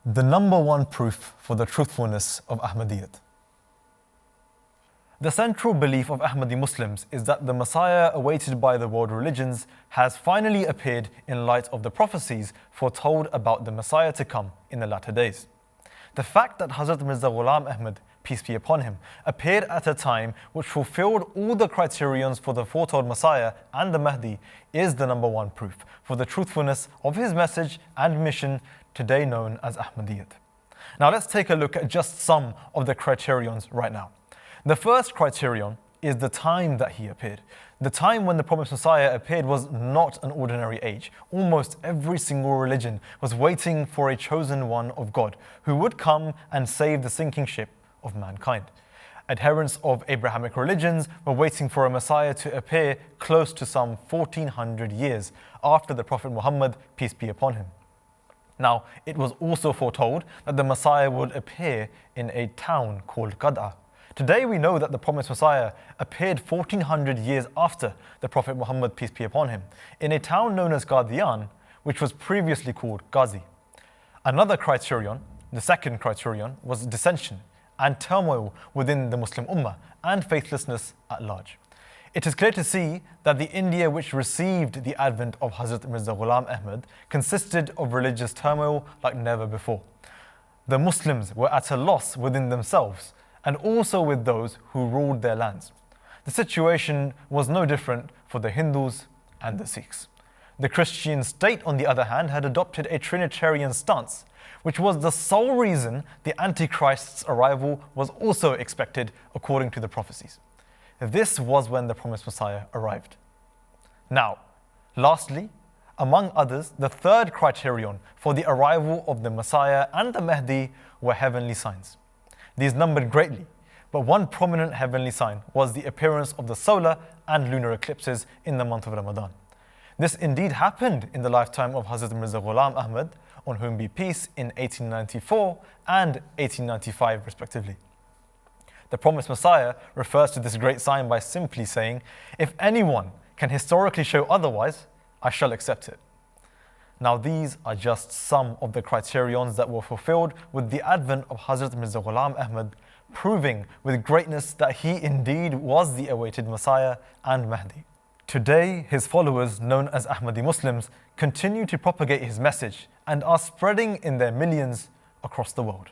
the number one proof for the truthfulness of Ahmadiyyat. The central belief of Ahmadi Muslims is that the Messiah awaited by the world religions has finally appeared in light of the prophecies foretold about the Messiah to come in the latter days. The fact that Hazrat Mirza Ghulam Ahmad, peace be upon him, appeared at a time which fulfilled all the criterions for the foretold Messiah and the Mahdi is the number one proof for the truthfulness of his message and mission, today known as Ahmadiyyat. Now let's take a look at just some of the criterions right now. The first criterion is the time that he appeared. The time when the promised Messiah appeared was not an ordinary age. Almost every single religion was waiting for a chosen one of God who would come and save the sinking ship of mankind. Adherents of Abrahamic religions were waiting for a Messiah to appear close to some 1400 years after the Prophet Muhammad, peace be upon him. Now, it was also foretold that the Messiah would appear in a town called Qad'a. Today we know that the promised Messiah appeared 1400 years after the Prophet Muhammad, peace be upon him, in a town known as Qadian, which was previously called Ghazi. Another criterion, the second criterion, was dissension and turmoil within the Muslim Ummah and faithlessness at large. It is clear to see that the India which received the advent of Hazrat Mirza Ghulam Ahmad consisted of religious turmoil like never before. The Muslims were at a loss within themselves and also with those who ruled their lands. The situation was no different for the Hindus and the Sikhs. The Christian state, on the other hand, had adopted a Trinitarian stance, which was the sole reason the Antichrist's arrival was also expected according to the prophecies. This was when the promised Messiah arrived. Now, lastly, among others, the third criterion for the arrival of the Messiah and the Mahdi were heavenly signs. These numbered greatly, but one prominent heavenly sign was the appearance of the solar and lunar eclipses in the month of Ramadan. This indeed happened in the lifetime of Hazrat Mirza Ghulam Ahmad, on whom be peace, in 1894 and 1895 respectively. The promised Messiah refers to this great sign by simply saying, "If anyone can historically show otherwise, I shall accept it." Now these are just some of the criterions that were fulfilled with the advent of Hazrat Mirza Ghulam Ahmad, proving with greatness that he indeed was the awaited Messiah and Mahdi. Today, his followers, known as Ahmadi Muslims, continue to propagate his message and are spreading in their millions across the world.